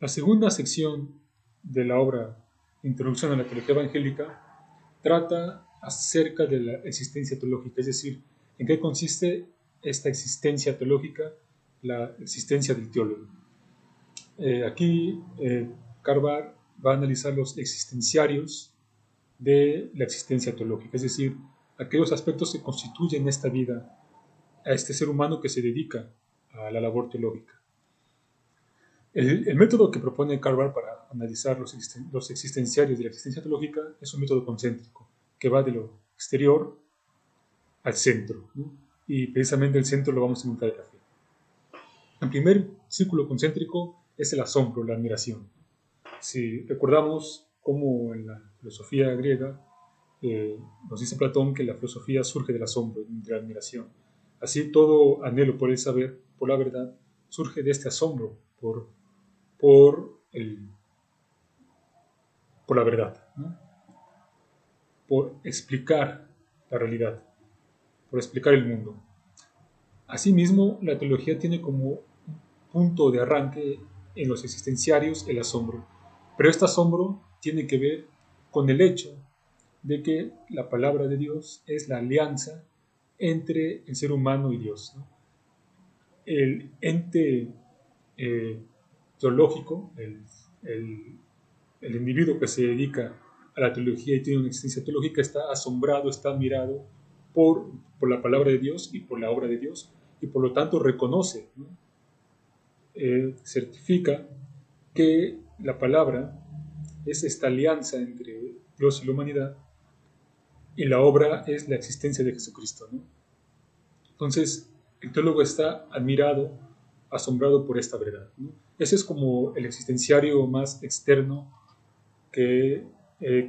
La segunda sección de la obra Introducción a la Teología Evangélica trata acerca de la existencia teológica, es decir, en qué consiste esta existencia teológica, la existencia del teólogo. Aquí Carbar va a analizar los existenciarios de la existencia teológica, es decir, aquellos aspectos que constituyen esta vida a este ser humano que se dedica a la labor teológica. El método que propone Carbar para analizar los existenciarios de la existencia teológica es un método concéntrico, que va de lo exterior al centro, ¿no? Y precisamente el centro lo vamos a encontrar en la fe. El primer círculo concéntrico es el asombro, la admiración. Si recordamos cómo en la filosofía griega nos dice Platón que la filosofía surge del asombro, de la admiración. Así todo anhelo por el saber, por la verdad, surge de este asombro por la verdad, ¿no? Por explicar la realidad, por explicar el mundo. Asimismo, la teología tiene como punto de arranque en los existenciarios el asombro, pero este asombro tiene que ver con el hecho de que la palabra de Dios es la alianza entre el ser humano y Dios, ¿no? El ente teológico, el individuo que se dedica a la teología y tiene una existencia teológica está asombrado, está admirado por la palabra de Dios y por la obra de Dios, y por lo tanto reconoce, ¿no? Certifica que la palabra es esta alianza entre Dios y la humanidad, y la obra es la existencia de Jesucristo, ¿no? Entonces, el teólogo está admirado, asombrado por esta verdad, ¿no? Ese es como el existenciario más externo que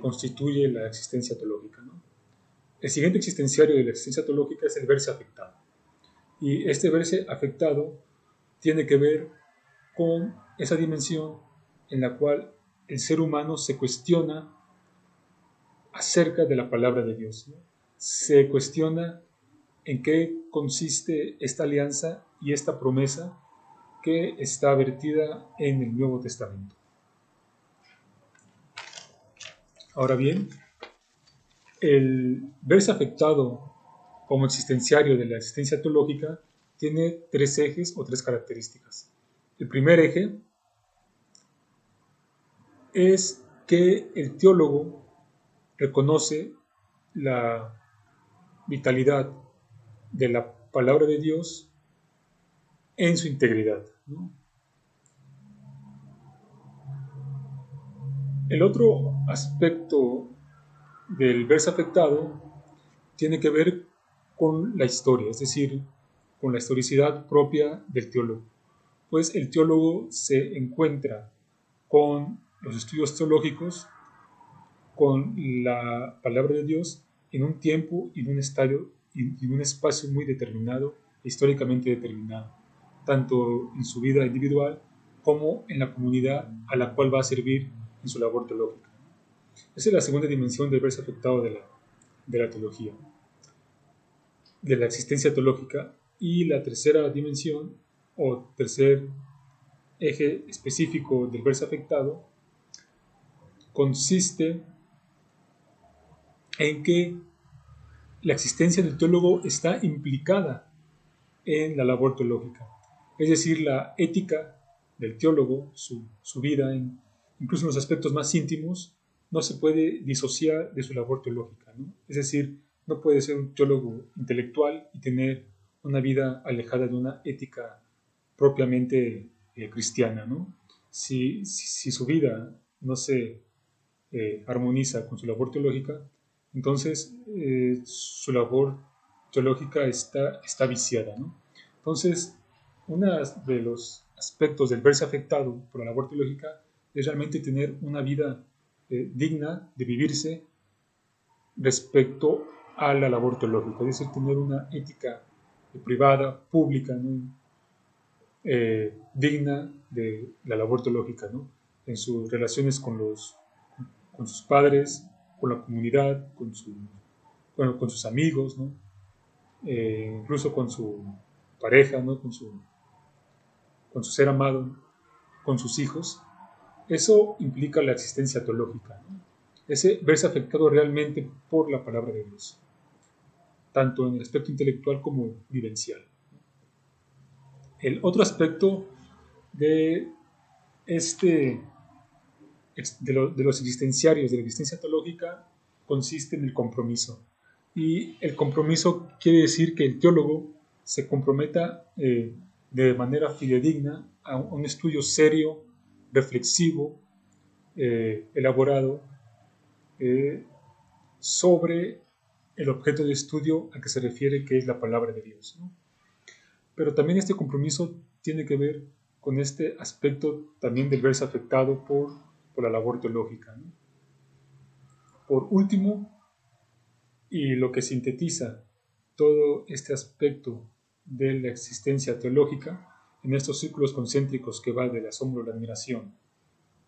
constituye la existencia teológica, ¿no? El siguiente existenciario de la existencia teológica es el verse afectado. Y este verse afectado tiene que ver con esa dimensión en la cual el ser humano se cuestiona acerca de la palabra de Dios, ¿no? Se cuestiona en qué consiste esta alianza y esta promesa que está vertida en el Nuevo Testamento. Ahora bien, el verse afectado como existenciario de la existencia teológica tiene tres ejes o tres características. El primer eje es que el teólogo reconoce la vitalidad de la palabra de Dios en su integridad, ¿no? El otro aspecto del verse afectado tiene que ver con la historia, es decir, con la historicidad propia del teólogo. Pues el teólogo se encuentra con los estudios teológicos, con la palabra de Dios, en un tiempo y en un estadio y en un espacio muy determinado, históricamente determinado, tanto en su vida individual como en la comunidad a la cual va a servir en su labor teológica. Esa es la segunda dimensión del verse afectado de la teología, de la existencia teológica. Y la tercera dimensión o tercer eje específico del verse afectado consiste en que la existencia del teólogo está implicada en la labor teológica. Es decir, la ética del teólogo, su vida, incluso en los aspectos más íntimos, no se puede disociar de su labor teológica, ¿no? Es decir, no puede ser un teólogo intelectual y tener una vida alejada de una ética propiamente cristiana, ¿no? Si su vida no se armoniza con su labor teológica, entonces su labor teológica está viciada, ¿no? Entonces, uno de los aspectos del verse afectado por la labor teológica es realmente tener una vida digna de vivirse respecto a la labor teológica, es decir, tener una ética privada, pública, ¿no? Digna de la labor teológica, ¿no? En sus relaciones con sus padres, con la comunidad, con sus amigos, ¿no? Incluso con su pareja, ¿no? Con su ser amado, con sus hijos. Eso implica la existencia teológica, ¿no? Ese verse afectado realmente por la palabra de Dios, tanto en el aspecto intelectual como vivencial. El otro aspecto de, de los existenciarios de la existencia teológica consiste en el compromiso. Y el compromiso quiere decir que el teólogo se comprometa de manera fidedigna a un estudio serio, reflexivo, elaborado, sobre el objeto de estudio a que se refiere, que es la palabra de Dios, ¿no? Pero también este compromiso tiene que ver con este aspecto también del verse afectado por la labor teológica, ¿no? Por último, y lo que sintetiza todo este aspecto de la existencia teológica, en estos círculos concéntricos que va del asombro a la admiración,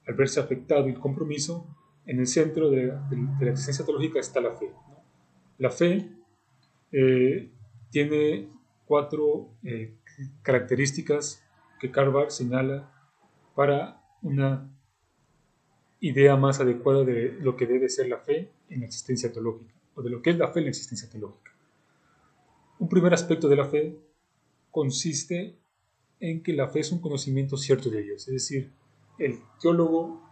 al verse afectado y el compromiso, en el centro de la existencia teológica está la fe, ¿no? La fe tiene 4 características que Carbar señala para una idea más adecuada de lo que debe ser la fe en la existencia teológica, o de lo que es la fe en la existencia teológica. Un primer aspecto de la fe consiste en que la fe es un conocimiento cierto de Dios, es decir, el teólogo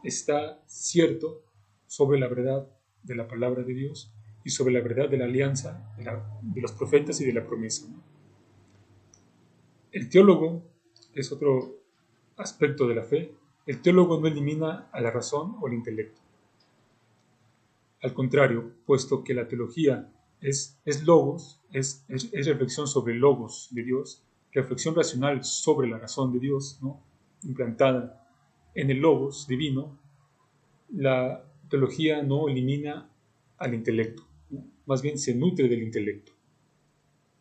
está cierto sobre la verdad de la palabra de Dios y sobre la verdad de la alianza de los profetas y de la promesa, ¿no? El teólogo es otro aspecto de la fe. El teólogo no elimina a la razón o el intelecto. Al contrario, puesto que la teología es logos, es reflexión sobre el logos de Dios, reflexión racional sobre la razón de Dios, ¿no?, implantada en el logos divino, la teología no elimina al intelecto, ¿no? Más bien se nutre del intelecto.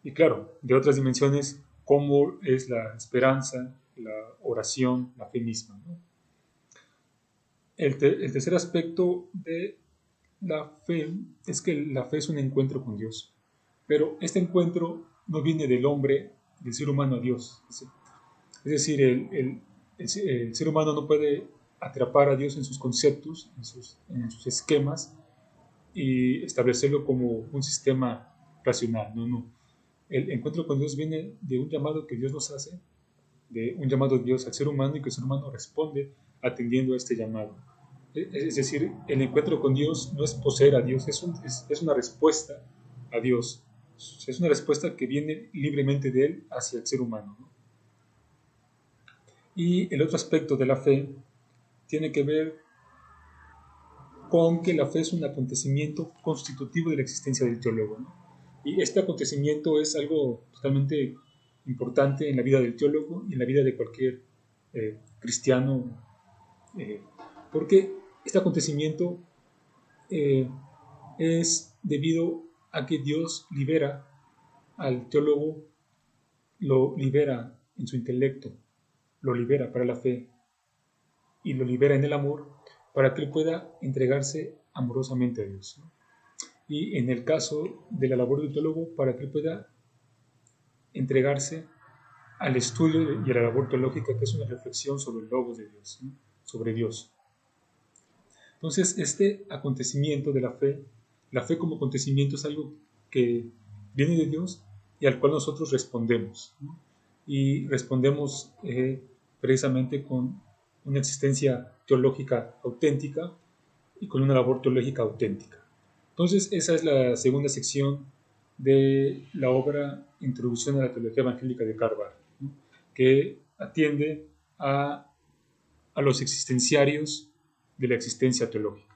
Y claro, de otras dimensiones, como es la esperanza, la oración, la fe misma, ¿no? El tercer aspecto de la fe es que la fe es un encuentro con Dios, pero este encuentro no viene del hombre, del ser humano a Dios. Es decir, el ser humano no puede atrapar a Dios en sus conceptos, en sus esquemas, y establecerlo como un sistema racional. No, no. El encuentro con Dios viene de un llamado que Dios nos hace, de un llamado de Dios al ser humano, y que el ser humano responde atendiendo a este llamado. Es decir, el encuentro con Dios no es poseer a Dios, es una respuesta a Dios. Es una respuesta que viene libremente de Él hacia el ser humano, ¿no? Y el otro aspecto de la fe tiene que ver con que la fe es un acontecimiento constitutivo de la existencia del teólogo, ¿no? Y este acontecimiento es algo totalmente importante en la vida del teólogo y en la vida de cualquier cristiano, porque este acontecimiento es debido a que Dios libera al teólogo, lo libera en su intelecto, lo libera para la fe y lo libera en el amor para que él pueda entregarse amorosamente a Dios, ¿no? Y en el caso de la labor del teólogo, para que él pueda entregarse al estudio y a la labor teológica, que es una reflexión sobre el logos de Dios, ¿no?, sobre Dios. Entonces, este acontecimiento de la fe como acontecimiento, es algo que viene de Dios y al cual nosotros respondemos, ¿no? Y respondemos precisamente con una existencia teológica auténtica y con una labor teológica auténtica. Entonces, esa es la segunda sección de la obra Introducción a la Teología Evangélica de Carbar, ¿no?, que atiende a los existenciarios de la existencia teológica.